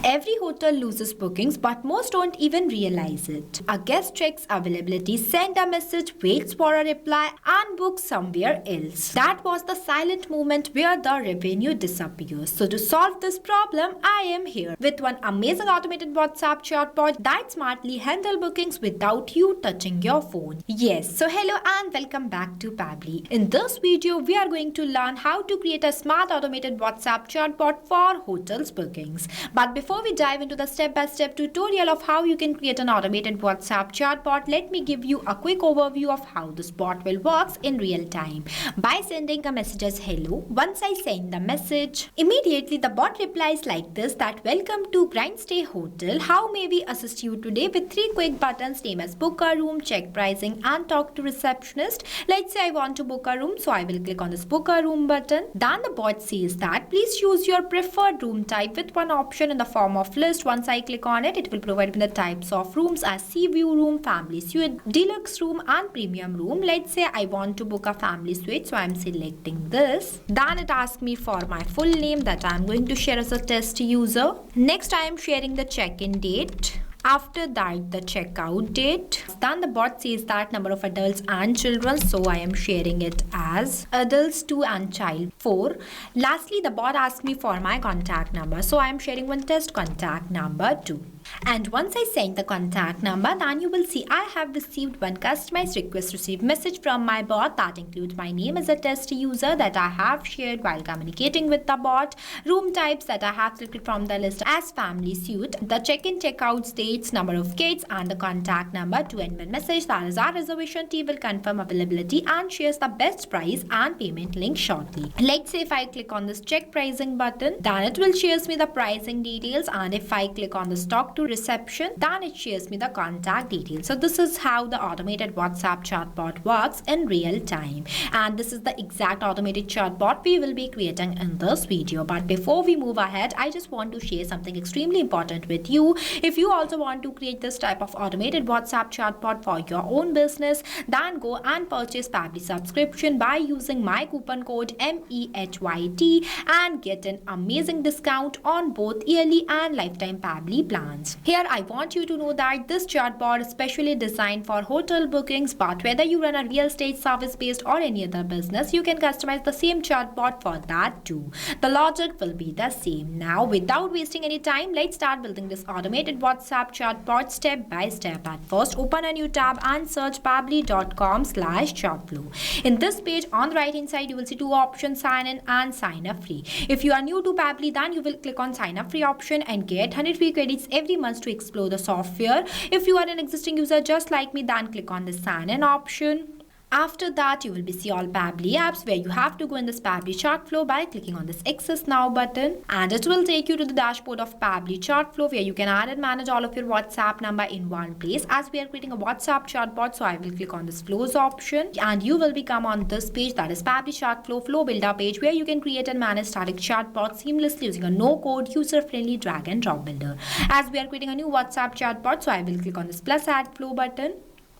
Every hotel loses bookings, but most don't even realize it. A guest checks availability, sends a message, waits for a reply, and books somewhere else. That was the silent moment where the revenue disappears. So to solve this problem, I am here with one amazing automated WhatsApp chatbot that smartly handles bookings without you touching your phone. Yes, so hello and welcome back to Pabbly. In this video, we are going to learn how to create a smart automated WhatsApp chatbot for hotels bookings. But before we dive into the step-by-step tutorial of how you can create an automated WhatsApp chatbot, let me give you a quick overview of how this bot will work in real time. By sending a message as hello, once I send the message, immediately the bot replies like this, that welcome to Grind Stay Hotel. How may we assist you today? With 3 quick buttons, name as book a room, check pricing and talk to receptionist. Let's say I want to book a room, so I will click on this book a room button. Then the bot says that please choose your preferred room type with one option in the form of list. Once I click on it, it will provide me the types of rooms as sea view room, family suite, deluxe room and premium room. Let's say I want to book a family suite, so I'm selecting this. Then it asks me for my full name that I'm going to share as a test user. Next, I am sharing the check-in date. After that, the checkout date. Then the bot says that number of adults and children, so I am sharing it as adults 2 and child 4. Lastly, the bot asks me for my contact number, so I am sharing one test contact number 2. And once I send the contact number, then you will see I have received one customized request received message from my bot that includes my name as a test user that I have shared while communicating with the bot, room types that I have selected from the list as family suite, the check-in checkout dates, number of kids, and the contact number to end one message that is our reservation team will confirm availability and shares the best price and payment link shortly. Let's say if I click on this check pricing button, then it will shares me the pricing details, and if I click on the stock to reception, then it shares me the contact details. So this is how the automated WhatsApp chatbot works in real time, and this is the exact automated chatbot we will be creating in this video. But before we move ahead, I just want to share something extremely important with you. If you also want to create this type of automated WhatsApp chatbot for your own business, then go and purchase Pabbly subscription by using my coupon code MEHYT and get an amazing discount on both yearly and lifetime Pabbly plans. Here I want you to know that this chatbot is specially designed for hotel bookings, but whether you run a real estate service based or any other business, you can customize the same chatbot for that too. The logic will be the same. Now, without wasting any time, let's start building this automated WhatsApp chatbot step by step. At first, open a new tab and search pabbly.com/chatflow. In this page, on the right hand side, you will see 2 options, sign in and sign up free. If you are new to Pabbly, then you will click on sign up free option and get 100 free credits every month to explore the software. If you are an existing user just like me, then click on the sign in option. After that, you will be see all Pabbly apps where you have to go in this Pabbly Chatflow by clicking on this Access Now button, and it will take you to the dashboard of Pabbly Chatflow where you can add and manage all of your WhatsApp number in one place. As we are creating a WhatsApp chatbot, so I will click on this Flows option and you will become on this page, that is Pabbly Chatflow Flow Builder page, where you can create and manage static chatbots seamlessly using a no-code, user-friendly drag and drop builder. As we are creating a new WhatsApp chatbot, so I will click on this plus add flow button.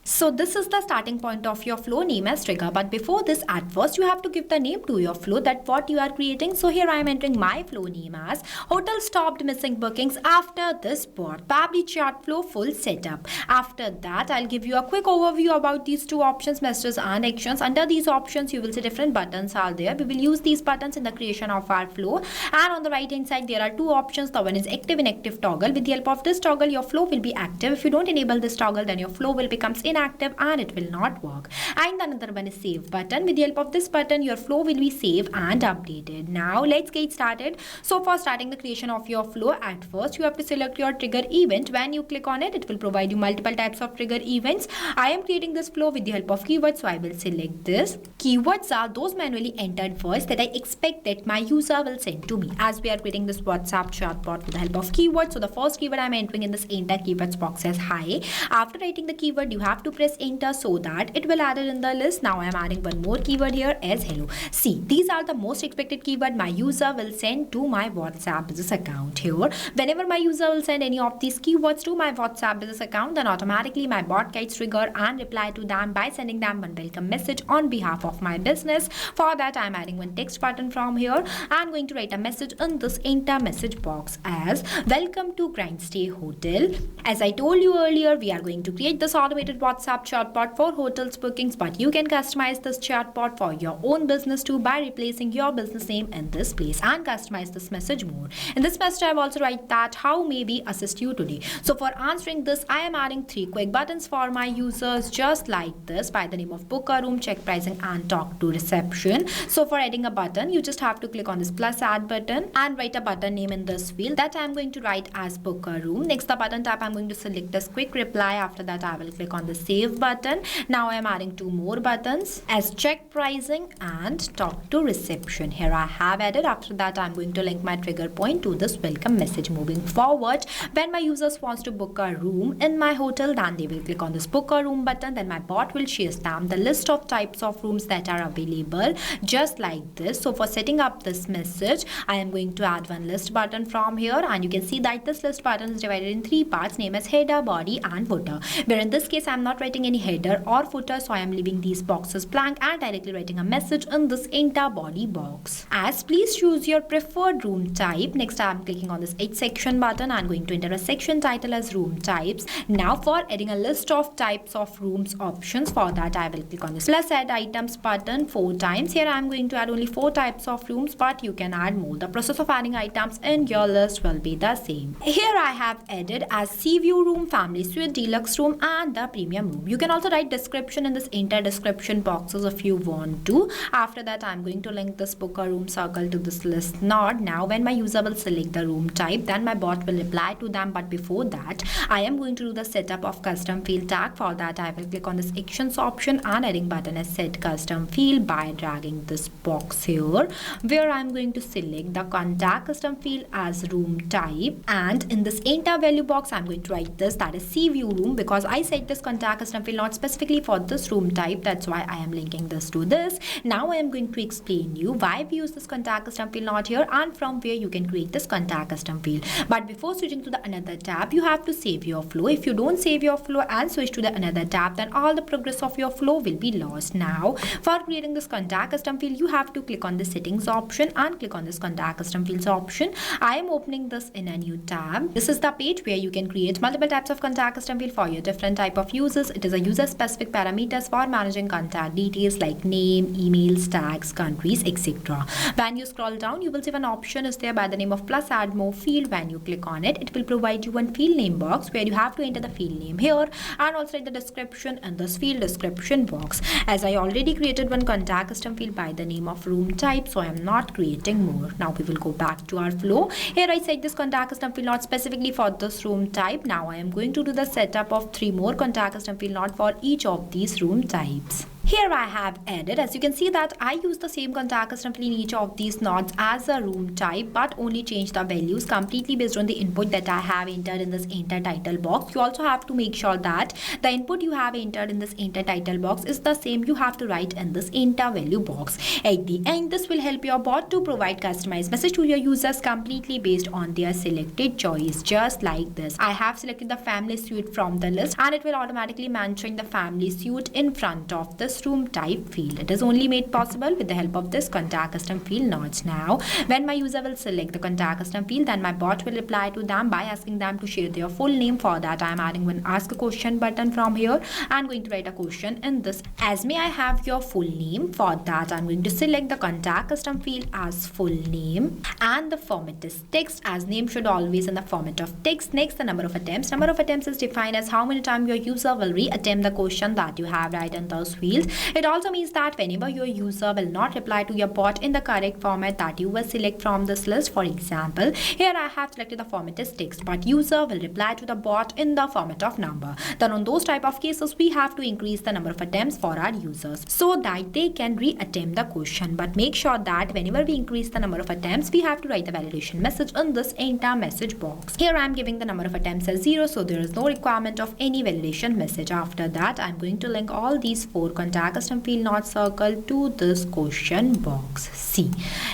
So this is the starting point of your flow, name as trigger. But before this, at first you have to give the name to your flow, that what you are creating. So here I am entering my flow name as Hotel Stopped Missing Bookings After This Bot, Pabbly Chatflow Full Setup. After that, I'll give you a quick overview about these 2 options, messages and actions. Under these options, you will see different buttons are there. We will use these buttons in the creation of our flow. And on the right hand side, there are 2 options. The one is active inactive toggle. With the help of this toggle, your flow will be active. If you don't enable this toggle, then your flow will become inactive and it will not work. And another one is save button. With the help of this button, your flow will be saved and updated. Now let's get started. So for starting the creation of your flow, at first you have to select your trigger event. When you click on it, it will provide you multiple types of trigger events. I am creating this flow with the help of keywords, so I will select this. Keywords are those manually entered words that I expect that my user will send to me. As we are creating this WhatsApp chatbot with the help of keywords, so the first keyword I am entering in this enter keywords box as hi. After writing the keyword, you have to press enter so that it will add it in the list. Now I am adding one more keyword here as hello. See, these are the most expected keyword my user will send to my WhatsApp business account. Here, whenever my user will send any of these keywords to my WhatsApp business account, then automatically my bot gets triggered and reply to them by sending them one welcome message on behalf of my business. For that, I am adding one text button from here. I am going to write a message in this enter message box as welcome to Grind Stay Hotel. As I told you earlier, we are going to create this automated WhatsApp chatbot for hotels bookings, but you can customize this chatbot for your own business too by replacing your business name in this place and customize this message more. In this message, I have also write that how may we assist you today. So for answering this, I am adding 3 quick buttons for my users just like this by the name of book a room, check pricing and talk to reception. So for adding a button, you just have to click on this plus add button and write a button name in this field that I am going to write as book a room. Next, the button tab, I am going to select this quick reply. After that, I will click on the save button. Now I am adding 2 more buttons as check pricing and talk to reception. Here I have added. After that, I am going to link my trigger point to this welcome message. Moving forward, when my users wants to book a room in my hotel, then they will click on this book a room button. Then my bot will share them the list of types of rooms that are available just like this. So for setting up this message, I am going to add one list button from here, and you can see that this list button is divided in 3 parts named as header, body and footer, where in this case I am not writing any header or footer, so I am leaving these boxes blank and directly writing a message in this enter body box as please choose your preferred room type. Next, I am clicking on this H section button and going to enter a section title as room types. Now for adding a list of types of rooms options, for that I will click on this plus add items button 4 times. Here I am going to add only 4 types of rooms, but you can add more. The process of adding items in your list will be the same. Here I have added as sea view room, family suite, deluxe room and the premium room. You can also write description in this enter description boxes if you want to. After that, I am going to link this book a room circle to this list node. Now when my user will select the room type, then my bot will reply to them, but before that I am going to do the setup of custom field tag. For that, I will click on this actions option and adding button as set custom field by dragging this box here, where I am going to select the contact custom field as room type, and in this enter value box I am going to write this, that is sea view room, because I set this contact custom field not specifically for this room type. That's why I am linking this to this. Now I am going to explain you why we use this contact custom field not here and from where you can create this contact custom field. But before switching to the another tab, you have to save your flow. If you don't save your flow and switch to the another tab, then all the progress of your flow will be lost. Now for creating this contact custom field, you have to click on the settings option and click on this contact custom fields option. I am opening this in a new tab. This is the page where you can create multiple types of contact custom field for your different type of users. It is a user specific parameters for managing contact details like name, emails, tags, countries, etc. When you scroll down, you will see one option is there by the name of plus add more field. When you click on it, it will provide you one field name box where you have to enter the field name here and also write the description in this field description box. As I already created one contact custom field by the name of room type, so I am not creating more. Now we will go back to our flow. Here I set this contact custom field not specifically for this room type. Now I am going to do the setup of 3 more contact custom field not for each of these room types. Here I have added, as you can see that I use the same contact custom field in each of these nodes as a room type, but only change the values completely based on the input that I have entered in this enter title box. You also have to make sure that the input you have entered in this enter title box is the same you have to write in this enter value box. At the end, this will help your bot to provide customized message to your users completely based on their selected choice, just like this. I have selected the family suite from the list and it will automatically mention the family suite in front of this room type field. It is only made possible with the help of this contact custom field nodes. Now when my user will select the contact custom field, then my bot will reply to them by asking them to share their full name. For that, I am adding one ask a question button from here and going to write a question in this as may I have your full name. For that, I am going to select the contact custom field as full name and the format is text, as name should always in the format of text. Next, the number of attempts. Number of attempts is defined as how many times your user will re-attempt the question that you have right in those fields. details. It also means that whenever your user will not reply to your bot in the correct format that you will select from this list, for example, here I have selected the format as text, but user will reply to the bot in the format of number. Then on those type of cases, we have to increase the number of attempts for our users so that they can re-attempt the question. But make sure that whenever we increase the number of attempts, we have to write the validation message in this enter message box. Here I am giving the number of attempts as 0, so there is no requirement of any validation message. After that, I am going to link all these 4 contact custom field not circled to this question box. See,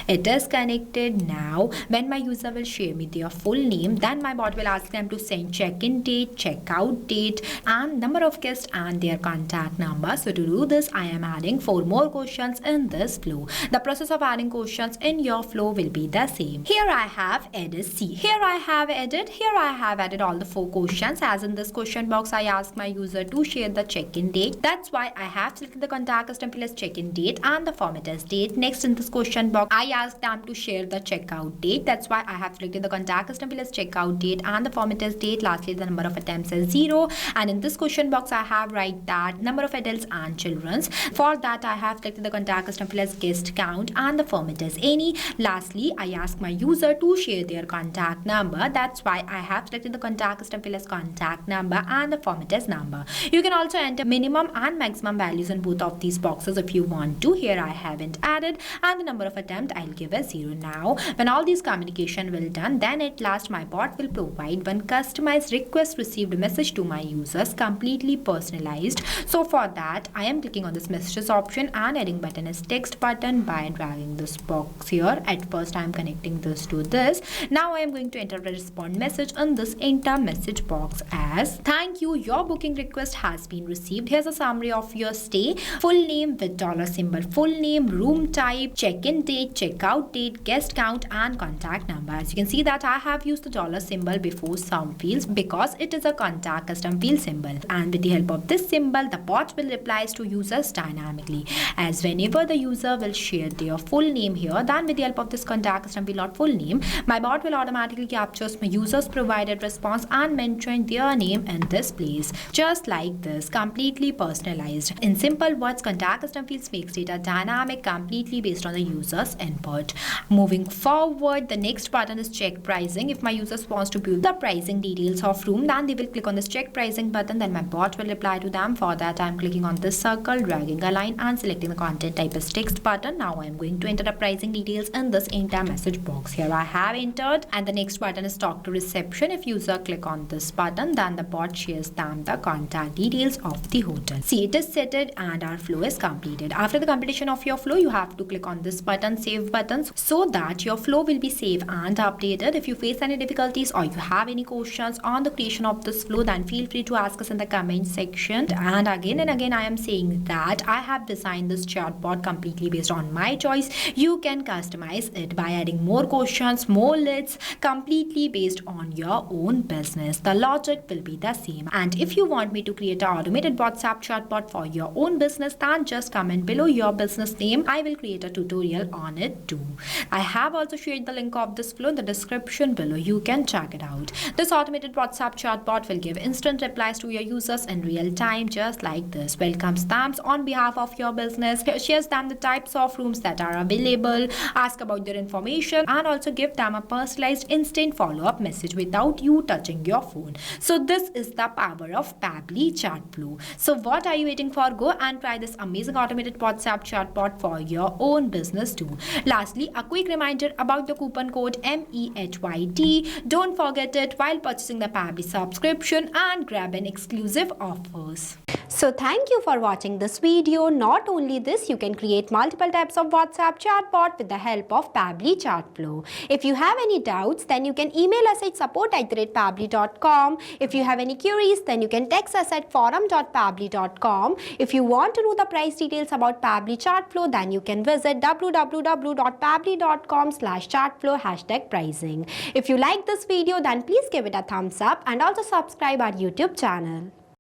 it is connected. Now when my user will share me their full name, then my bot will ask them to send check-in date, check-out date, and number of guests and their contact number. So to do this, I am adding 4 more questions in this flow. The process of adding questions in your flow will be the same. Here I have added, see, here I have added all the 4 questions. As in this question box, I ask my user to share the check-in date. That's why I have selected the contact custom field as check-in date and the format as date. Next in this question box, I ask them to share the checkout date. That's why I have selected the contact custom field as checkout date and the format as date. Lastly, the number of attempts as 0. And in this question box, I have write that number of adults and children's. For that, I have selected the contact custom field as guest count and the format as any. Lastly, I ask my user to share their contact number. That's why I have selected the contact custom field as contact number and the format as number. You can also enter minimum and maximum values in both of these boxes if you want to. Here I haven't added, and the number of attempt I'll give as 0. Now when all these communication will done, then at last my bot will provide one customized request received message to my users, completely personalized. So for that, I am clicking on this messages option and adding button as text button by dragging this box here. At first I am connecting this to this. Now I am going to enter the respond message in this enter message box as thank you, your booking request has been received. Here's a summary of your stay, full name with $symbol, full name, room type, check-in date, checkout date, guest count and contact number. As you can see that I have used the $symbol before some fields because it is a contact custom field symbol, and with the help of this symbol the bot will reply to users dynamically. As whenever the user will share their full name here, then with the help of this contact custom field not full name, my bot will automatically capture my user's provided response and mention their name in this place, just like this, completely personalized. In simple words, contact custom fields makes data dynamic completely based on the user's input. Moving forward, the next button is check pricing. If my users wants to view the pricing details of room, then they will click on this check pricing button. Then my bot will reply to them. For that, I am clicking on this circle, dragging a line and selecting the content type as text button. Now I am going to enter the pricing details in this enter message box. Here I have entered, and the next button is talk to reception. If user click on this button, then the bot shares them the contact details of the hotel. See, it is setted and our flow is completed. After the completion of your flow, you have to click on this button, save buttons, so that your flow will be saved and updated. If you face any difficulties or you have any questions on the creation of this flow, then feel free to ask us in the comment section. And again I am saying that I have designed this chatbot completely based on my choice. You can customize it by adding more questions, more leads, completely based on your own business. The logic will be the same. And if you want me to create an automated WhatsApp chatbot for your own business, then just comment below your business name. I will create a tutorial on it too. I have also shared the link of this flow in the description below. You can check it out. This automated WhatsApp chatbot will give instant replies to your users in real time, just like this. Welcomes them on behalf of your business, shares them the types of rooms that are available, ask about their information, and also give them a personalized instant follow-up message without you touching your phone. So this is the power of Pabbly Chatflow. So what are you waiting for? Go and try this amazing automated WhatsApp chatbot for your own business too. Lastly, a quick reminder about the coupon code MEHYT. Don't forget it while purchasing the Pabbly subscription and grab an exclusive offers. So thank you for watching this video. Not only this, you can create multiple types of WhatsApp chatbot with the help of Pabbly Chatflow. If you have any doubts, then you can email us at support@pabbly.com. If you have any queries, then you can text us at forum.pabbly.com. If you want to know the price details about Pabbly Chatflow, then you can visit www.pabbly.com/chatflow #pricing. If you like this video, then please give it a thumbs up and also subscribe our YouTube channel.